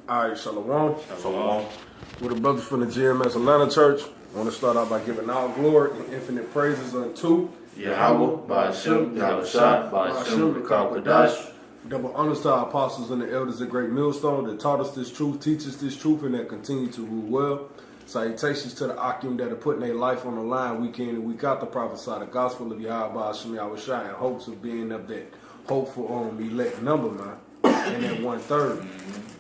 All right, Shalom. Shalom. We're the brothers from the GMS Atlanta Church. I want to start out by giving all glory and infinite praises unto Yahweh, Ba'ashem, Yahushua, Ba'ashem, L'Kawadash. Double honors to our apostles and the elders at Great Millstone that taught us this truth, teach us this truth, and that continue to rule well. Salutations to the Akim that are putting their life on the line week in and week out to prophesy the gospel of Yahweh, Ba'ashem, Yahushua, in hopes of being of that hopeful elect number, man, and that 1/3.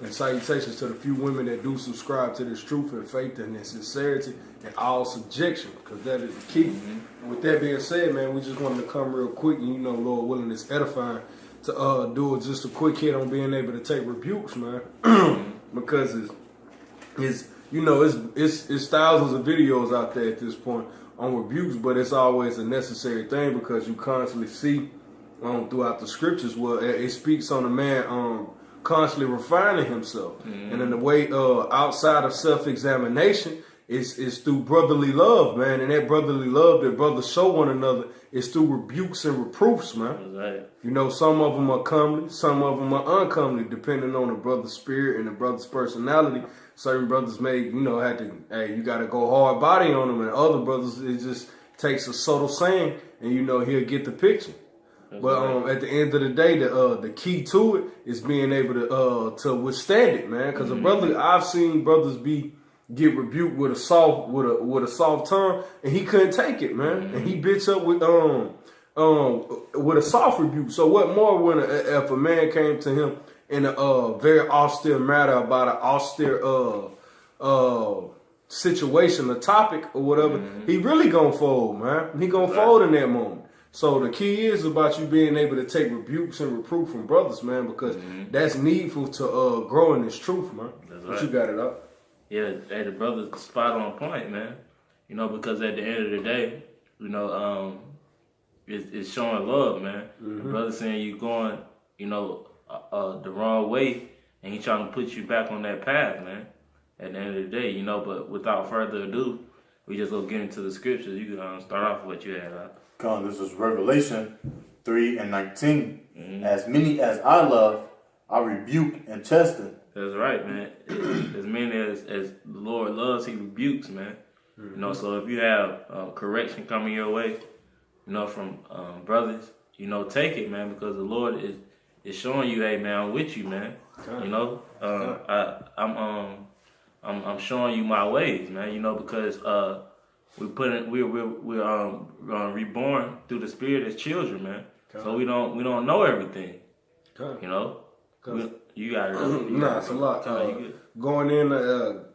And salutations to the few women that do subscribe to this truth and faith and sincerity and all subjection, because that is the key. And with that being said, man, we just wanted to come real quick, and Lord willing, it's edifying to do just a quick hit on being able to take rebukes, man, because it's thousands of videos out there at this point on rebukes, but it's always a necessary thing because you constantly see throughout the scriptures where it speaks on a man constantly refining himself, and in the way outside of self-examination is through brotherly love, man, and that brotherly love that brothers show one another is through rebukes and reproofs, man. Right. Some of them are comely, some of them are uncomely, depending on the brother's spirit and the brother's personality. Certain brothers may, have to, you got to go hard body on them, and other brothers, it just takes a subtle saying, and he'll get the picture. But at the end of the day, the key to it is being able to withstand it, man. Because a brother, I've seen brothers get rebuked with a soft tongue, and he couldn't take it, man. And he bitch up with a soft rebuke. So what more when if a man came to him in a very austere matter about an austere situation, a topic or whatever, he really gonna fold, man. He gonna fold in that moment. So the key is about you being able to take rebukes and reproof from brothers, man, because that's needful to grow in this truth, man. That's but right. You got it up. Yeah, hey, the brother's spot on point, man. Because at the end of the day, it's showing love, man. The brother saying you going, the wrong way, and he trying to put you back on that path, man. At the end of the day, but without further ado, we just gonna get into the scriptures. You can start off with what you had. Come, this is Revelation 3:19. As many as I love, I rebuke and chasten. That's right, man. As many as the Lord loves, He rebukes, man. So if you have correction coming your way, from brothers, take it, man, because the Lord is showing you, hey, man, I'm with you, man. I'm showing you my ways, man. Because we're reborn through the Spirit as children, man. So we don't know everything. You got it. Nah, it's a lot. Going in,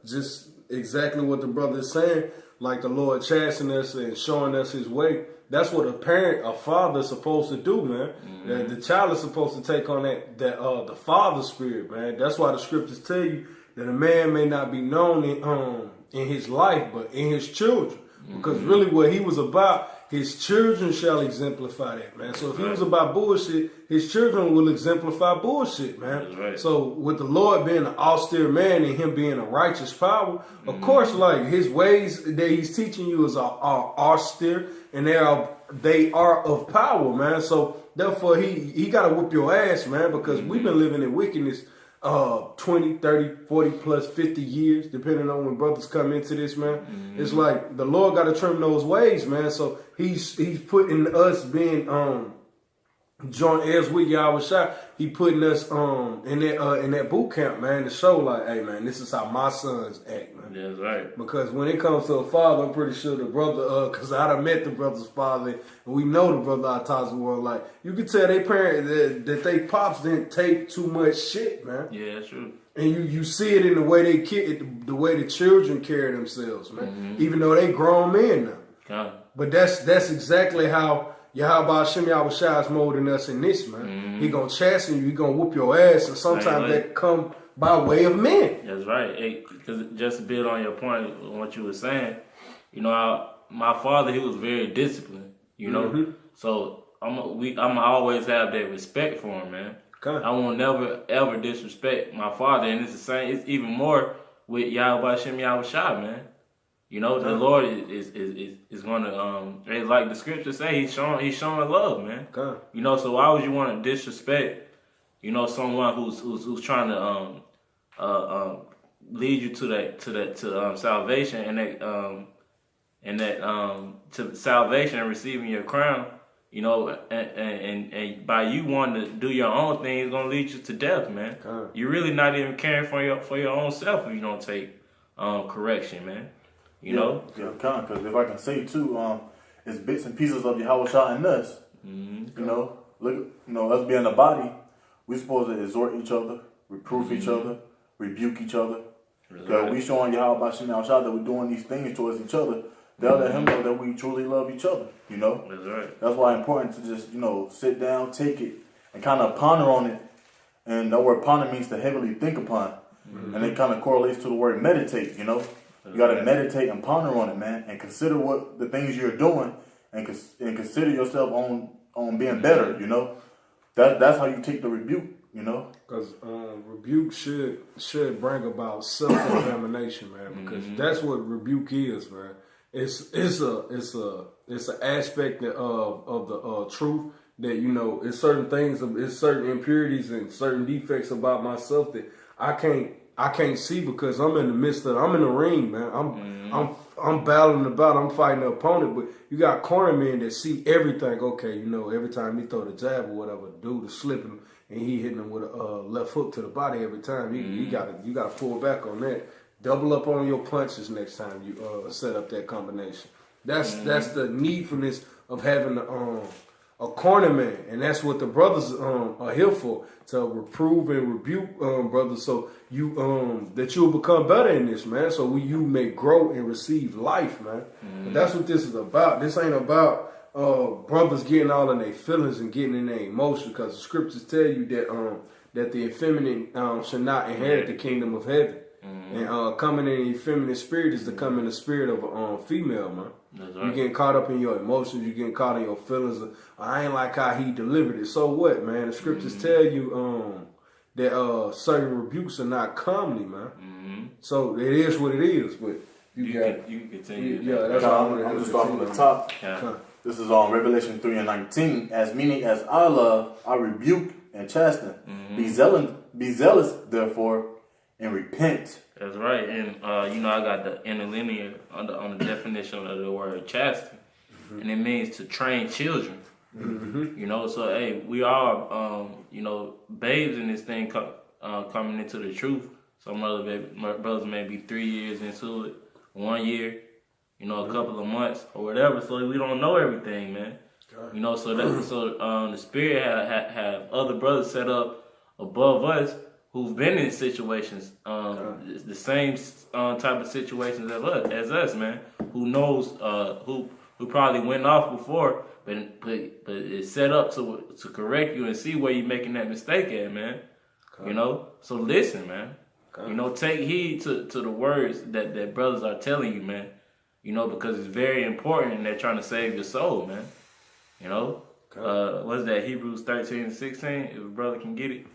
just exactly what the brother is saying, like the Lord chastening us and showing us His way. That's what a father is supposed to do, man. The child is supposed to take on the father spirit, man. That's why the scriptures tell you that a man may not be known in his life, but in his children. Because really what he was about, his children shall exemplify that, man. So if he was about bullshit, his children will exemplify bullshit, man. That's right. So with the Lord being an austere man and him being a righteous power, of course, like his ways that he's teaching you are austere, and they are of power, man. So therefore he got to whoop your ass, man, because we've been living in wickedness 20, 30, 40 plus 50 years, depending on when brothers come into this, man. It's like the Lord got to trim those ways, man. So he's putting us being joint heirs with Yahushua. He putting us in that boot camp, man, to show like, hey, man, this is how my sons act, man. That's right. Because when it comes to a father, I'm pretty sure the brother, because I done met the brother's father, and we know the brother out of the world. Like, you can tell they parents that they pops didn't take too much shit, man. Yeah, that's true. And you see it in the way the way the children carry themselves, man. Even though they grown men now. But that's exactly how Yahweh Shem Yahushua is molding us in this, man. He gonna chasten you, he gonna whoop your ass, and sometimes that come by way of men. That's right. Because just to build on your point, on what you were saying, my father, he was very disciplined, So I'm always have that respect for him, man. I won't never ever disrespect my father, and it's the same. It's even more with Yahweh Shem Yahushua, man. The Lord is going to, like the scripture say, He's showing love, man. So why would you want to disrespect, someone who's trying to lead you to salvation and to salvation and receiving your crown, you know, and by you wanting to do your own thing, it's gonna lead you to death, man. You're really not even caring for your own self if you don't take correction, man. You know? Yeah, because if I can say too, it's bits and pieces of Yahweh Shah in us. You know, us being a body, we're supposed to exhort each other, reproof each other, rebuke each other. Because we showing Yahweh Bashim Shah that we're doing these things towards each other. They'll let him know that we truly love each other, you know? That's right. That's why it's important to just, sit down, take it, and kind of ponder on it. And that word ponder means to heavily think upon. And it kind of correlates to the word meditate, you know? You got to meditate and ponder on it, man, and consider what the things you're doing and consider yourself on being better, you know? That's how you take the rebuke, you know? Because rebuke should bring about self-examination, man, because that's what rebuke is, man. It's an aspect of the truth that, it's certain things, it's certain impurities and certain defects about myself that I can't see because I'm in the midst of I'm in the ring, man. I'm battling about, I'm fighting an opponent, but you got corner men that see everything. Okay, every time he throw the jab or whatever, dude is slipping and he hitting him with a left hook to the body every time. You gotta pull back on that. Double up on your punches next time you set up that combination. That's the needfulness of having a corner man, and that's what the brothers are here for, to reprove and rebuke brothers, so you that you'll become better in this, man. So you may grow and receive life, man. But that's what this is about. This ain't about brothers getting all in their feelings and getting in their emotions, because the scriptures tell you that the effeminate should not inherit the kingdom of heaven. And coming in the feminine spirit is to come in the spirit of a female, man. That's right. You getting caught up in your emotions, you getting caught in your feelings. I ain't like how he delivered it. So what, man? The scriptures tell you that certain rebukes are not comely, man. So it is what it is. But you can continue. Yeah, that's all. I'm just starting from the top. Yeah. This is on Revelation 3:19. As many as I love, I rebuke and chasten. Be zealous, therefore, and repent. That's right, and I got the interlinear on the definition of the word chasten, and it means to train children. So hey, we are babes in this thing coming into the truth. Some other brothers may be 3 years into it, 1 year, a couple of months or whatever. So we don't know everything, man. So the Spirit have other brothers set up above us who've been in situations, the same type of situations as us, man. Who knows? Who probably went off before, but it's set up to correct you and see where you're making that mistake at, man. So listen, man. Take heed to the words that brothers are telling you, man. Because it's very important, and they're trying to save your soul, man. What's that? Hebrews 13:16. If a brother can get it.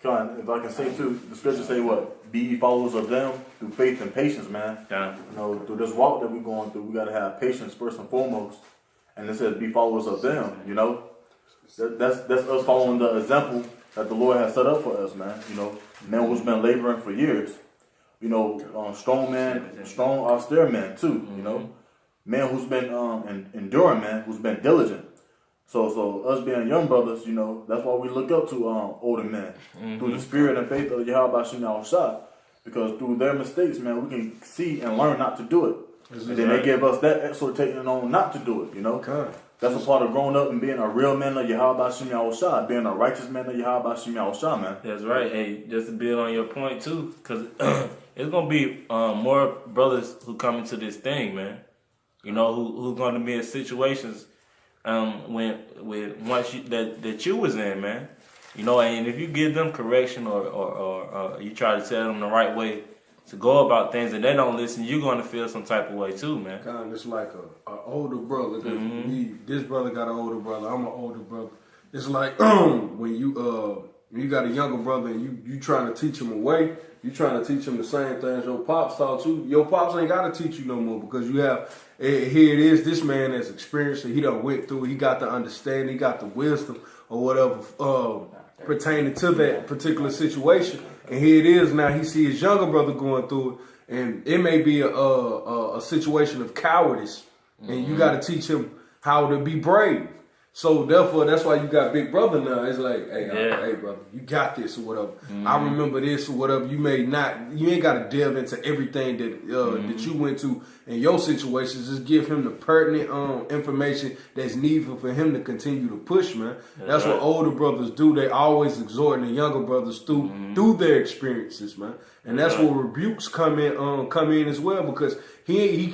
If I can say too, the scriptures say what? Be ye followers of them through faith and patience, man. Through this walk that we're going through, we gotta have patience first and foremost. And it says be followers of them, That's us following the example that the Lord has set up for us, man. Man who's been laboring for years. Strong man, strong austere man too, Man who's been enduring, man, who's been diligent. So us being young brothers, that's why we look up to older men through the spirit and faith of Yahweh Bashim Shah, because through their mistakes, man, we can see and learn not to do it. And then they give us that exhortation on not to do it, That's a part of growing up and being a real man of Yahweh Bashim Shah, being a righteous man of Yahweh Bashim Shah, man. That's right. Hey, just to build on your point too, because it's gonna be more brothers who come into this thing, man. Who's gonna be in situations when once that you was in, man, and if you give them correction or you try to tell them the right way to go about things and they don't listen, you're going to feel some type of way too, man. Kind of just like a older brother. This brother got an older brother. I'm an older brother. It's like when you got a younger brother and you trying to teach him a way, you trying to teach him the same things your pops taught you. Your pops ain't got to teach you no more, because you have. Here it is, this man has experienced it, he done went through it, he got the understanding, he got the wisdom or whatever pertaining to that particular situation. And here it is now. He see his younger brother going through it, and it may be a situation of cowardice, and you got to teach him how to be brave. So therefore, that's why you got big brother now. It's like, hey, hey, brother, you got this or whatever. I remember this or whatever. You ain't got to delve into everything that that you went to in your situations. Just give him the pertinent information that's needed for him to continue to push, man. That's what older brothers do. They always exhorting the younger brothers through their experiences, man. And that's where rebukes come in as well, because he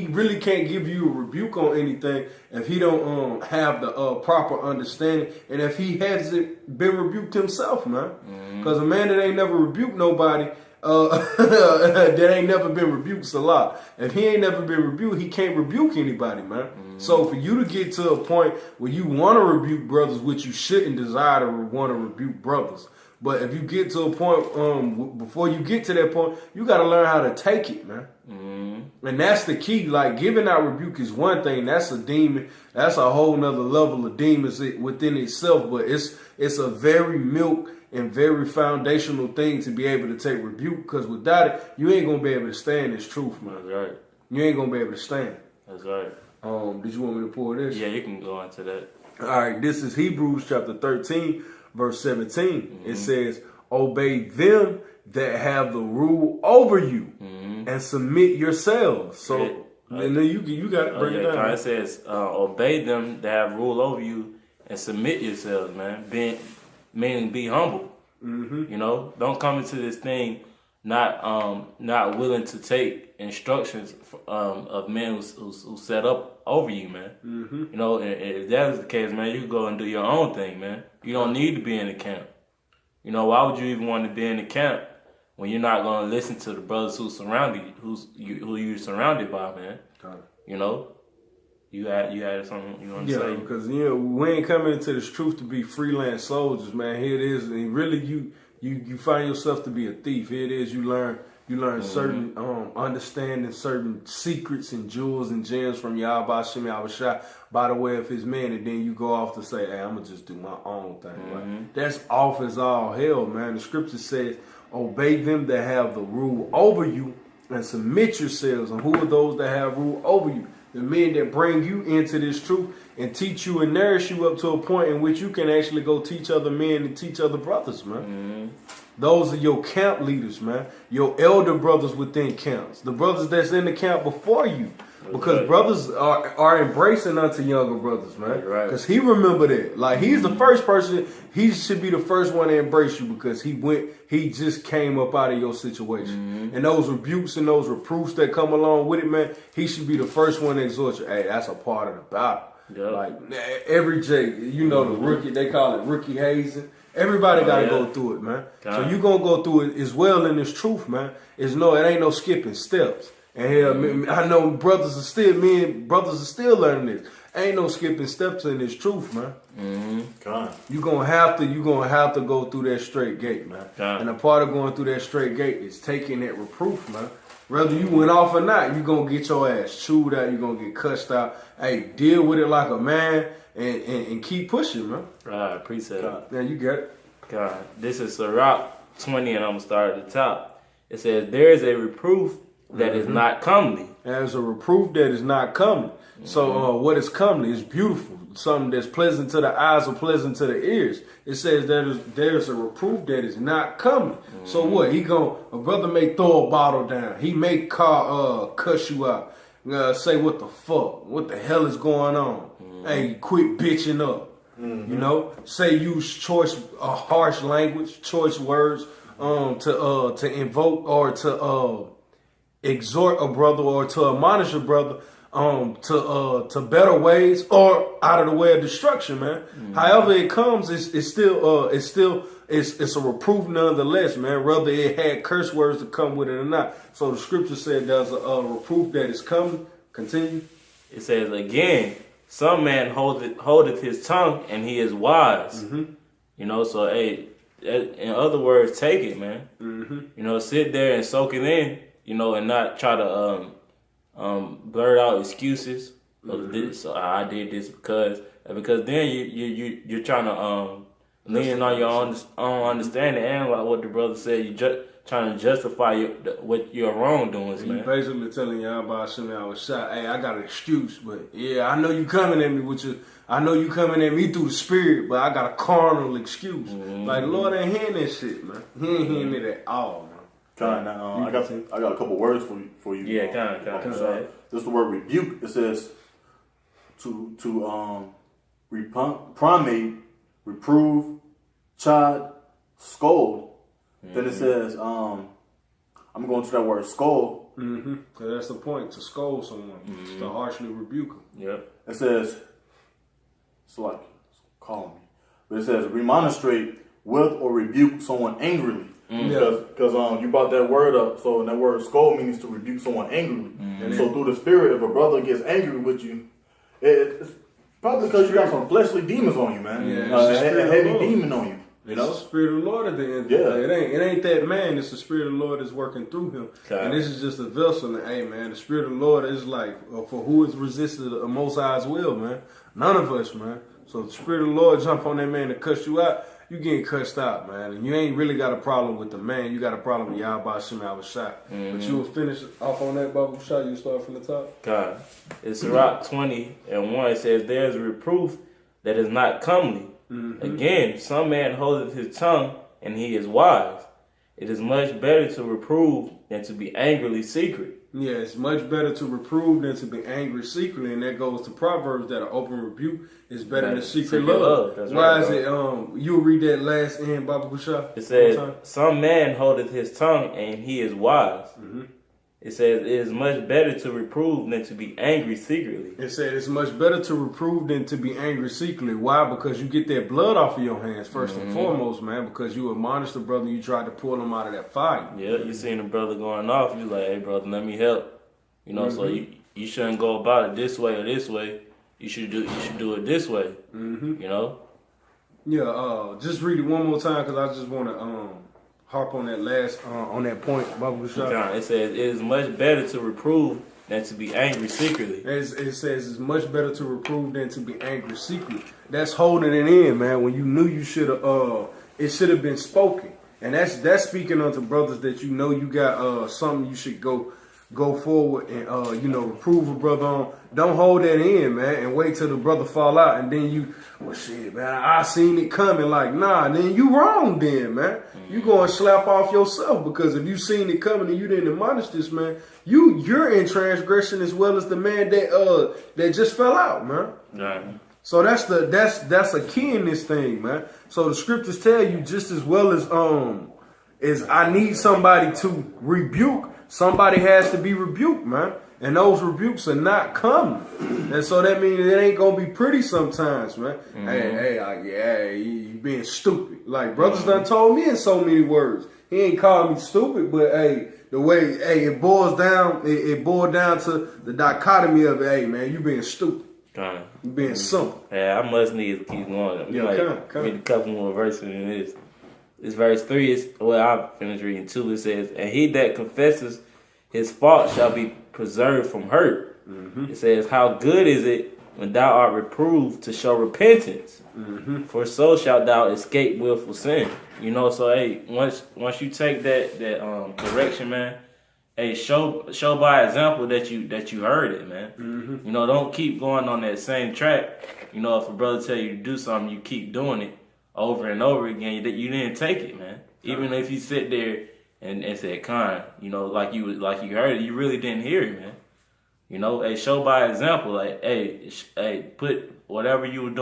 really can't give you a rebuke on anything if he don't have the proper understanding, and if he hasn't been rebuked himself, man. Because a man that ain't never rebuked nobody, that ain't never been rebuked a lot. If he ain't never been rebuked, he can't rebuke anybody, man. So for you to get to a point where you want to rebuke brothers, which you shouldn't desire to want to rebuke brothers. But if you get to a point, before you get to that point, you got to learn how to take it, man. And that's the key. Like, giving out rebuke is one thing. That's a demon. That's a whole nother level of demons within itself. But it's a very milk and very foundational thing to be able to take rebuke. Because without it, you ain't going to be able to stand this truth, man. That's right. You ain't going to be able to stand. That's right. Did you want me to pull this? Yeah, you can go into that. All right. This is Hebrews chapter 13. Verse 17, it says, obey them that have the rule over you and submit yourselves. So, and then you got to bring it down. It says, obey them that have rule over you and submit yourselves, man. Meaning be humble. You know, don't come into this thing not willing to take instructions of men who set up over you, man. You know, and if that is the case, man, you can go and do your own thing, man. You don't need to be in the camp. You know, why would you even want to be in the camp when you're not going to listen to the brothers who surround you, who you're surrounded by, man? You know, you had something you want to say? Yeah, because we ain't coming into this truth to be freelance soldiers, man. Here it is, and really you find yourself to be a thief. Here it is, you learn certain understanding, certain secrets and jewels and gems from Yahweh Shem Yahushua by the way of his man, and then you go off to say, hey, I'm gonna just do my own thing. Right? That's off as all hell, man. The scripture says, obey them that have the rule over you and submit yourselves. And who are those that have rule over you? The men that bring you into this truth and teach you and nourish you up to a point in which you can actually go teach other men and teach other brothers, man. Those are your camp leaders, man. Your elder brothers within camps. The brothers that's in the camp before you. Because brothers are embracing unto younger brothers, man. Because he remembered it. Like, he's the first person. He should be the first one to embrace you because he just came up out of your situation. And those rebukes and those reproofs that come along with it, man, he should be the first one to exhort you. Hey, that's a part of the battle. Like, every J, you know, the rookie, they call it rookie hazing. Everybody got to go through it, man. So you going to go through it as well in this truth, man. It ain't no skipping steps. And hell, I know brothers are still learning this. Ain't no skipping steps in this truth, man. You're gonna have to go through that straight gate, man. And a part of going through that straight gate is taking that reproof, man. Whether you went off or not, you're gonna get your ass chewed out, you're gonna get cussed out. Hey, deal with it like a man and keep pushing, man. Right, appreciate it. Yeah, you got it. God, this is Sirach 20, and I'm gonna start at the top. It says, there is a reproof that is not comely. There's a reproof that is not comely. So what is comely is beautiful. Something that's pleasant to the eyes or pleasant to the ears. It says there's a reproof that is not comely. So what? A brother may throw a bottle down. He may cuss you out. Say what the fuck? What the hell is going on? Hey, quit bitching up. You know? Use harsh language, choice words to invoke or to exhort a brother or to admonish a brother to better ways or out of the way of destruction, man. However it comes, it's still a reproof nonetheless, man. Whether it had curse words to come with it or not. So the scripture said there's a reproof that is coming. Continue. It says again, some man holdeth his tongue and he is wise. You know, so hey, in other words, take it, man. You know, sit there and soak it in. You know, and not try to blurt out excuses. So I did this because because then you're trying to lean on your own understanding and like what the brother said, you trying to justify what your wrongdoings, man. You basically telling y'all about something I was shot. Hey, I got an excuse, but yeah, I know you coming at me with your. I know you coming at me through the spirit, but I got a carnal excuse. Like Lord ain't hearing that shit, man. He ain't hearing it at all, man. Kind of. I got a couple words for you. Yeah, kind of. This is the word rebuke. It says to primate, reprove, chide, scold. Then it says I'm going to that word scold. Mm-hmm. Cause that's the point, to scold someone, to harshly rebuke them. Yep. It says it's like calling me, but it says remonstrate with or rebuke someone angrily. Because you brought that word up, so that word scold means to rebuke someone angrily. So through the spirit, if a brother gets angry with you, it's probably because you got some fleshly demons on you, man. Yeah, a heavy demon on you. You know, it's the Spirit of the Lord at the end of the day. It ain't that man, it's the Spirit of the Lord that's working through him. Okay. And this is just a vessel. And hey man, the Spirit of the Lord is like, for who is resisted the Most High's will, man. None of us, man. So the Spirit of the Lord jump on that man to cuss you out, you getting cussed out, man. And you ain't really got a problem with the man, you got a problem with Yahweh Shem Shai. But you will finish off on that Bible shot, you start from the top. God. It's Sirach 20:1. It says, there is a reproof that is not comely. Again, some man holdeth his tongue, and he is wise. It is much better to reprove than to be angrily secret. Yeah, it's much better to reprove than to be angry secretly, and that goes to Proverbs that an open rebuke is better than secret love. That's Why right, is it? You'll read that last end, Baba Bashar. It says, some man holdeth his tongue, and he is wise. It says, it is much better to reprove than to be angry secretly. It said it's much better to reprove than to be angry secretly. Why? Because you get that blood off of your hands, first and foremost, man, because you admonished the brother, you tried to pull him out of that fire. Yeah, you seen the brother going off, you like, hey, brother, let me help. You know, so you shouldn't go about it this way or this way. You should do it this way, you know? Yeah, just read it one more time, because I just want to harp on that last, on that point, Baba Bashar. It says, it is much better to reprove than to be angry secretly. It says it's much better to reprove than to be angry secretly. That's holding it in, man. When you knew you should have, it should have been spoken. And that's speaking unto brothers that you know you got something you should go forward and reprove a brother on. Don't hold that in, man, and wait till the brother fall out and then you, well shit, man, I seen it coming. Like, nah, then you wrong then, man. You gonna slap off yourself, because if you seen it coming and you didn't admonish this man, you're in transgression as well as the man that just fell out, man. Right. So that's a key in this thing, man. So the scriptures tell you just as well as I need somebody to rebuke, somebody has to be rebuked, man. And those rebukes are not coming. And so that means it ain't going to be pretty sometimes, man. Hey, you being stupid. Like, brothers done told me in so many words. He ain't called me stupid, but hey, the way, it boils down, it boiled down to the dichotomy of, hey, man, you being stupid. You being simple. Yeah, I must need to keep going. Yeah, read a couple more verses in this. This verse 3 is, I'll finish reading 2. It says, and he that confesses his fault shall be preserved from hurt. It says, how good is it when thou art reproved to show repentance? For so shalt thou escape willful sin. You know, so hey, once you take that correction, man, hey, show by example that you heard it, man. You know, don't keep going on that same track. You know, if a brother tell you to do something, you keep doing it over and over again. You didn't take it, man. Even if you sit there and said, "Con," you know, like you heard it, you really didn't hear it, man. You know, hey, show by example. Like, hey, put whatever you was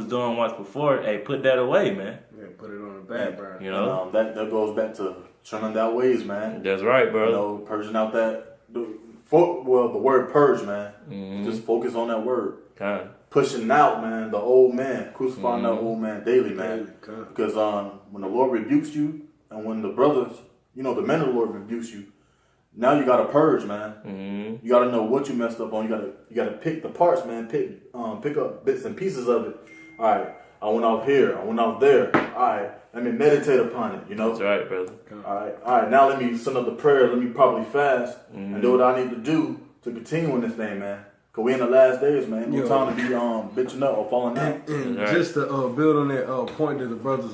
doing once before, hey, put that away, man. Yeah, put it on the back burner. You know, that goes back to turning out ways, man. That's right, bro. You know, purging out the word purge, man. Just focus on that word. Kind. Pushing out, man, the old man, crucifying that old man daily, man. Because when the Lord rebukes you, and when the brothers, the men of the Lord rebukes you, now you gotta purge, man. You gotta know what you messed up on. You gotta pick the parts, man. Pick up bits and pieces of it. All right, I went off here. I went off there. All right, let me meditate upon it. That's right, brother. All right. Now let me send up the prayer. Let me probably fast and do what I need to do to continue in this thing, man. Cause we in the last days, man. No time to be bitching up or falling out. And just to build on that point that the brothers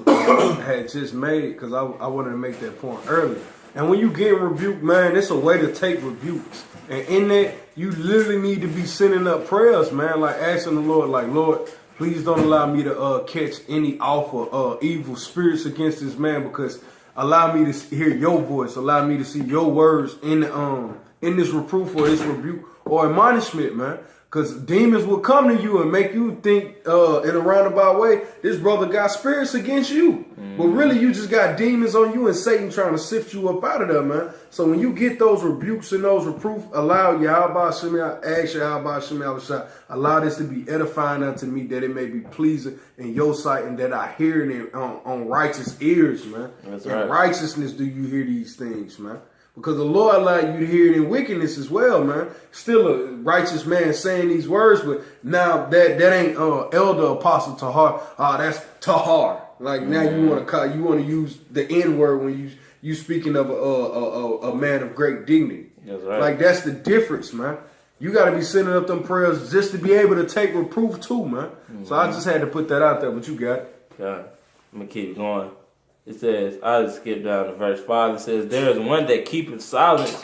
had just made, because I wanted to make that point earlier. And when you get rebuked, man, it's a way to take rebukes. And in that, you literally need to be sending up prayers, man, like asking the Lord, like, Lord, please don't allow me to catch any awful evil spirits against this man, because allow me to hear your voice, allow me to see your words in this reproof or this rebuke or admonishment, man. Because demons will come to you and make you think in a roundabout way, this brother got spirits against you. But really, you just got demons on you and Satan trying to sift you up out of there, man. So when you get those rebukes and those reproof, allow Yahweh Shemi, ask Yahweh Shemi, allow this to be edifying unto me, that it may be pleasing in your sight and that I hear it on righteous ears, man. That's in right. righteousness do you hear these things, man. Because the Lord allowed you to hear it in wickedness as well, man. Still a righteous man saying these words, but now that ain't elder apostle Tahar. That's Tahar. Like now you want to use the N word when you speaking of a man of great dignity. That's right. Like that's the difference, man. You got to be sending up them prayers just to be able to take reproof too, man. So I just had to put that out there, but you got it. Yeah, I'm gonna keep going. It says, I just skip down to verse 5. It says, there is one that keepeth silence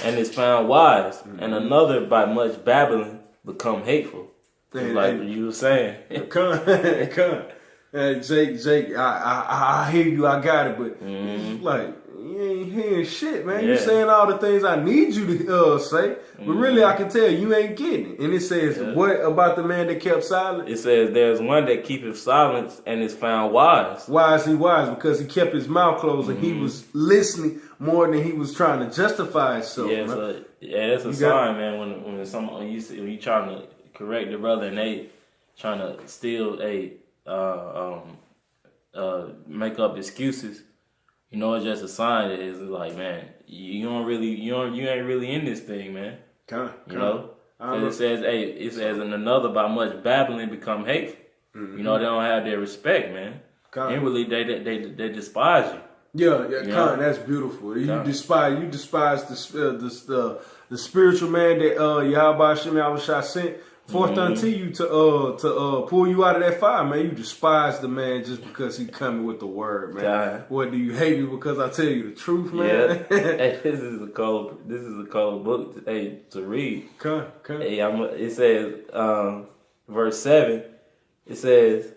and is found wise, and another by much babbling become hateful. Like what you were saying. Come. Jake, I hear you, I got it, but it's like, you ain't hearing shit, man. You saying all the things I need you to say, but really I can tell you ain't getting it. And it says, what about the man that kept silent? It says, there's one that keepeth silence and is found wise. Why is he wise? Because he kept his mouth closed and he was listening more than he was trying to justify himself. Yeah, man. That's a sign, man, when you trying to correct the brother and they trying to still make up excuses. You know, it's just a sign that it's like, man, you ain't really in this thing, man. You know, it says, and another by much babbling become hateful. You know, they don't have their respect, man. Inwardly, they despise you. Yeah, that's beautiful. You despise the spiritual man that Yahweh Shemi sent forth unto you to pull you out of that fire, man. You despise the man just because he coming with the word, man. What, do you hate me because I tell you the truth, man? Yeah. Hey, this is a cold book to read. Come. Hey, it says, verse 7, it says,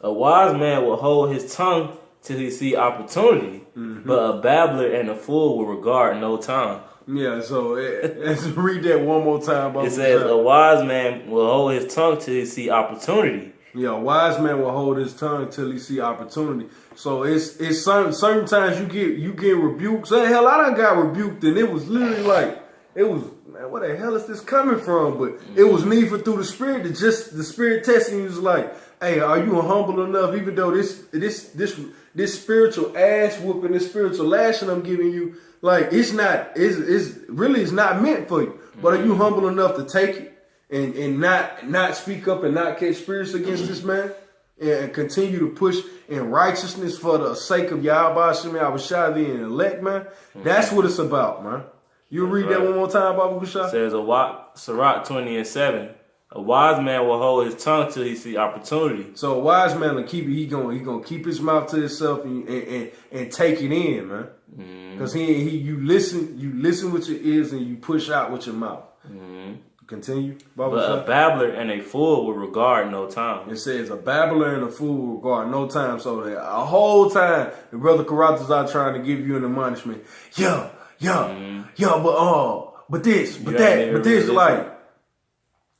a wise man will hold his tongue till he see opportunity, but a babbler and a fool will regard no time. Yeah, so let's read that one more time. It says, a wise man will hold his tongue till he see opportunity. Yeah, a wise man will hold his tongue till he see opportunity. So it's certain times you get rebuked. So hell, I done got rebuked, and it was literally like, man, where the hell is this coming from? But it was needful through the Spirit. The Spirit testing you was like, hey, are you humble enough? Even though this spiritual ass whooping, this spiritual lashing I'm giving you, like it's not meant for you. But are you humble enough to take it and not speak up and not catch spirits against this man and continue to push in righteousness for the sake of Yahweh Shemi Abishadi and elect, man? That's what it's about, man. You read that one more time, Baba Bashar? It says, Sirach 20:7. A wise man will hold his tongue till he see opportunity. So a wise man will keep it. He gonna keep his mouth to himself and take it in, man. Because you listen with your ears and you push out with your mouth. Continue. But a babbler and a fool will regard no time. It says a babbler and a fool will regard no time. So that a whole time the brother Karatas are trying to give you an admonishment. But this, like.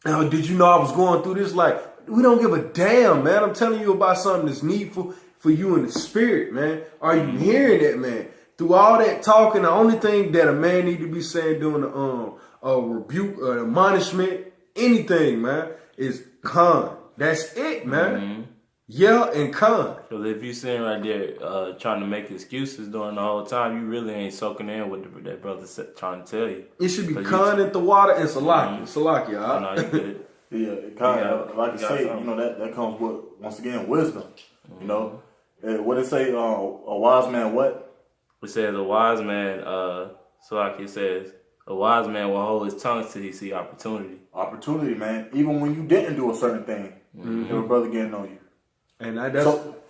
Did you know I was going through this? Like, we don't give a damn, man. I'm telling you about something that's needful for you in the spirit, man. Are you hearing that, man? Through all that talking, the only thing that a man need to be saying during a rebuke, an admonishment, anything, man, is con. That's it, man. Yeah, and con. So if you sitting right there trying to make excuses during the whole time, you really ain't soaking in what that brother trying to tell you. It should be con at the water and salaki. Salaki, all right? No, you good. It kind of, like I say, you know, that comes with, once again, wisdom. You know, what it say, a wise man what? It says a wise man, salaki says, A wise man will hold his tongue till he see opportunity. Opportunity, man. Even when you didn't do a certain thing, your brother getting on you. And that's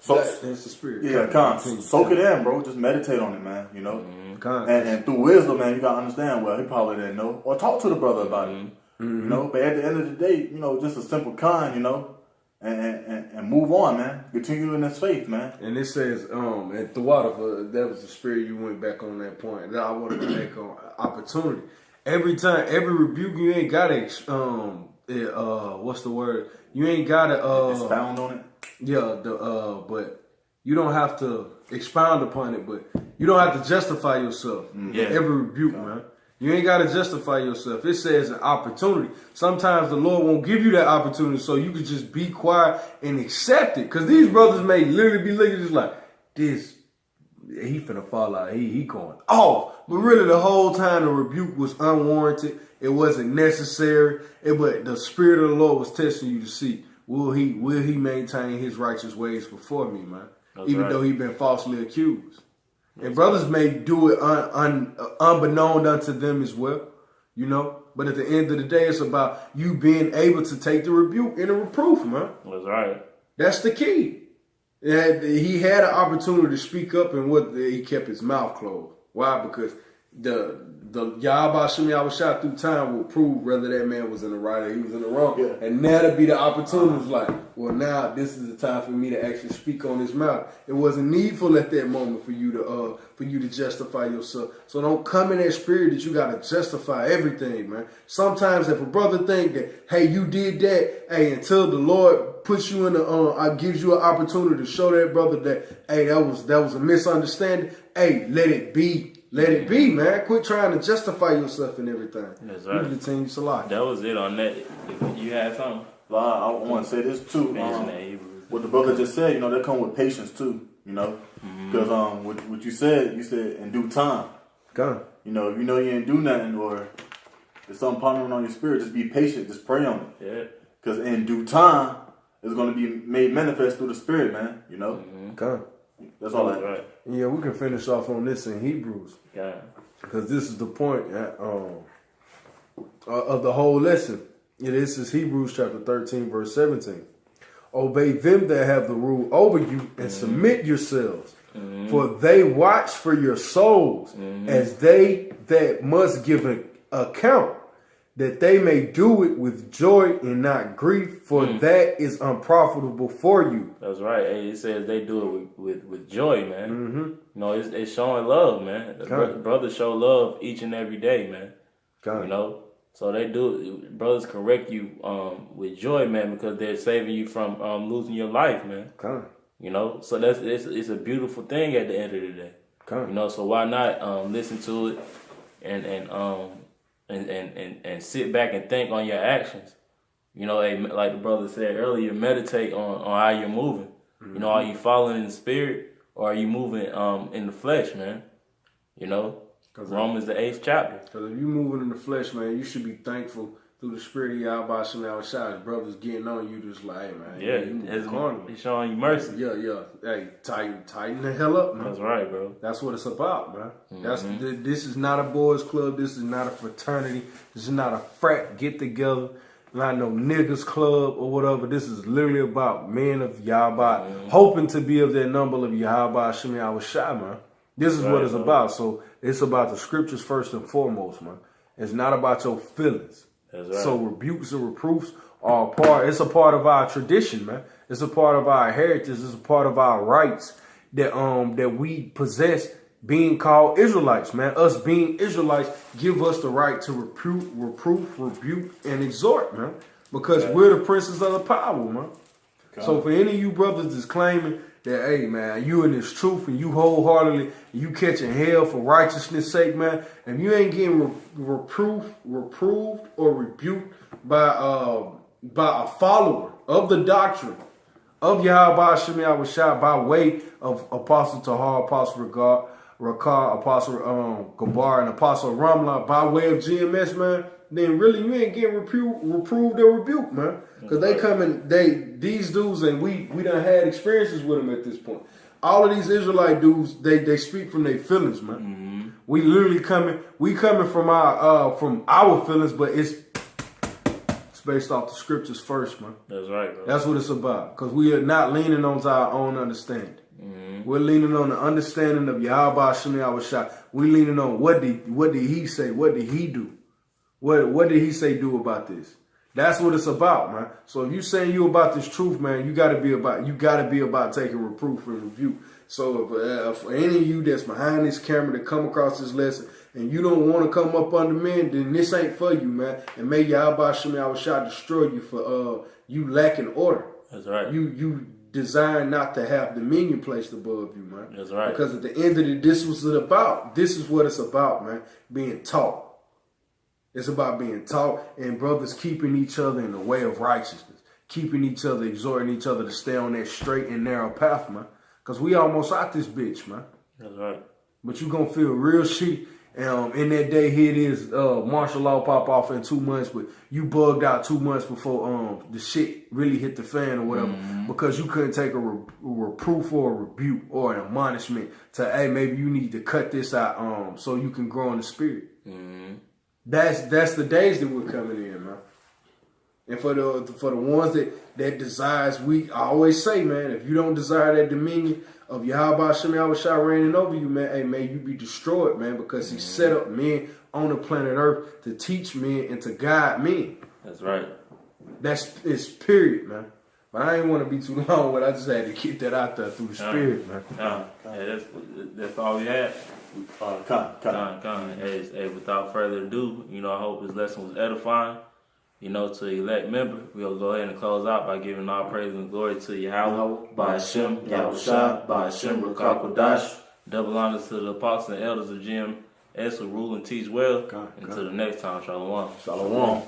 the spirit. Yeah, soak it in, bro. Just meditate on it, man. You know, and through wisdom, man, you gotta understand. Well, he probably didn't know, or talk to the brother about it. You know, but at the end of the day, you know, just a simple you know, and move on, man. Continue in this faith, man. And it says, at the water, that was the spirit you went back on that point. That I wanted to make on opportunity. Every time, every rebuke, you ain't gotta what's the word? You ain't gotta expound on it. Yeah, but you don't have to expound upon it, but you don't have to justify yourself. Yeah. Every rebuke, man. You ain't got to justify yourself. It says an opportunity. Sometimes the Lord won't give you that opportunity, so you can just be quiet and accept it. Because these brothers may literally be looking just like, this, he finna fall out. He going off. But really the whole time the rebuke was unwarranted. It wasn't necessary. But the Spirit of the Lord was testing you to see, will he maintain his righteous ways before me, man? That's Even right. though he been falsely accused. And brothers may do it unbeknown unto them as well, you know. But at the end of the day, it's about you being able to take the rebuke and the reproof, man. That's right. That's the key. He had an opportunity to speak up, and he kept his mouth closed. Why? Because the Yahweh Shem Yahweh shot through time will prove whether that man was in the right or he was in the wrong. Yeah. And that'll be the opportunity. It's like, well, now this is the time for me to actually speak on his mouth. It wasn't needful at that moment for you to justify yourself. So don't come in that spirit that you gotta justify everything, man. Sometimes if a brother think that, hey, you did that, hey, until the Lord puts you in gives you an opportunity to show that brother that, hey, that was a misunderstanding. Hey, let it be. Let it be, man. Quit trying to justify yourself and everything. That's right. You continue to lie. That was it on that. You had something? I want to say this too. What the brother just said, you know, that come with patience too. You know, because what you said in due time. Come. You know, if you know you ain't do nothing or there's something pondering on your spirit, just be patient. Just pray on it. Yeah. Because in due time, it's going to be made manifest through the Spirit, man. You know. Come. That's all. Right. Yeah, we can finish off on this in Hebrews. Yeah. Because this is the point of the whole lesson. This is Hebrews chapter 13, verse 17. Obey them that have the rule over you and submit yourselves. For they watch for your souls as they that must give an account, that they may do it with joy and not grief, for that is unprofitable for you. That's right. It says they do it with joy, man. You know, it's showing love, man. Brothers show love each and every day, man. You know, so they do. Brothers correct you with joy, man, because they're saving you from losing your life, man. You know, so it's a beautiful thing at the end of the day. You know, so why not listen to it and sit back and think on your actions. You know, like the brother said earlier, meditate on how you're moving. You know, are you following in the spirit or are you moving in the flesh, man? You know, Romans the 8th chapter. Because if you're moving in the flesh, man, you should be thankful through the spirit of Yahweh Shem Yahweh Shai. His brothers getting on you, just like, hey, man. He's showing you mercy. Yeah. Hey, tighten the hell up, man. That's right, bro. That's what it's about, man. This is not a boys club. This is not a fraternity. This is not a frat get together. Not no niggas club or whatever. This is literally about men of Yahweh, hoping to be of that number of Yahweh Shem Yahweh Shai, man. This is what it's about. So it's about the scriptures first and foremost, man. It's not about your feelings. That's right. So rebukes and reproofs are it's a part of our tradition, man. It's a part of our heritage. It's a part of our rights that we possess being called Israelites, man. Us being Israelites give us the right to reproof, rebuke, and exhort, man. Because we're the princes of the power, man. So for any of you brothers that's claiming that, hey, man, you in this truth and you wholeheartedly, you catching hell for righteousness' sake, man, if you ain't getting reproved or rebuked by a follower of the doctrine of Yahweh Shem Yahweh Shai by way of Apostle Tahar, Apostle Rakar, Apostle Gabar, and Apostle Ramla by way of GMS, man, then really you ain't getting reproved or rebuked, man. Because they coming, these dudes, and we done had experiences with them at this point. All of these Israelite dudes, they speak from their feelings, man. Mm-hmm. We literally coming from our feelings, but it's based off the scriptures first, man. That's right, bro. That's what it's about. Because we are not leaning on our own understanding. Mm-hmm. We're leaning on the understanding of Yahweh Shem Yahushua. We're leaning on what did he say? What did he do? What did he say do about this? That's what it's about, man. So if you saying you about this truth, man, you gotta be about taking reproof and rebuke. So if for any of you that's behind this camera that come across this lesson and you don't want to come up under men, then this ain't for you, man. And may Yahweh Shem Yahushua destroy you for you lacking order. That's right. You designed not to have dominion placed above you, man. That's right. Because at the end of this is what it's about, man. Being taught. It's about being taught and brothers keeping each other in the way of righteousness. Keeping each other, exhorting each other to stay on that straight and narrow path, man. Because we almost out this bitch, man. That's right. But you going to feel real shit. In that day, here it is, martial law pop off in 2 months, but you bugged out 2 months before the shit really hit the fan or whatever, because you couldn't take a reproof or a rebuke or an admonishment to, hey, maybe you need to cut this out so you can grow in the spirit. Mm-hmm. That's the days that we're coming in, man. And for the ones that desires, I always say, man, if you don't desire that dominion of Yahweh Shem Yahushua reigning over you, man, hey, may you be destroyed, man, because he set up men on the planet Earth to teach men and to guide men. That's right. It's period, man. But I ain't want to be too long with it. I just had to get that out there through the spirit, man. Yeah, that's all we had. Hey, without further ado, I hope this lesson was edifying. To elect member, we'll go ahead and close out by giving all praise and glory to Yahweh, by Hashem, Yahushua, by Hashem, Rakakwadash. Double honors to the apostles and elders of GMS who rule and teach well. And to the next time, Shalom. Shalom.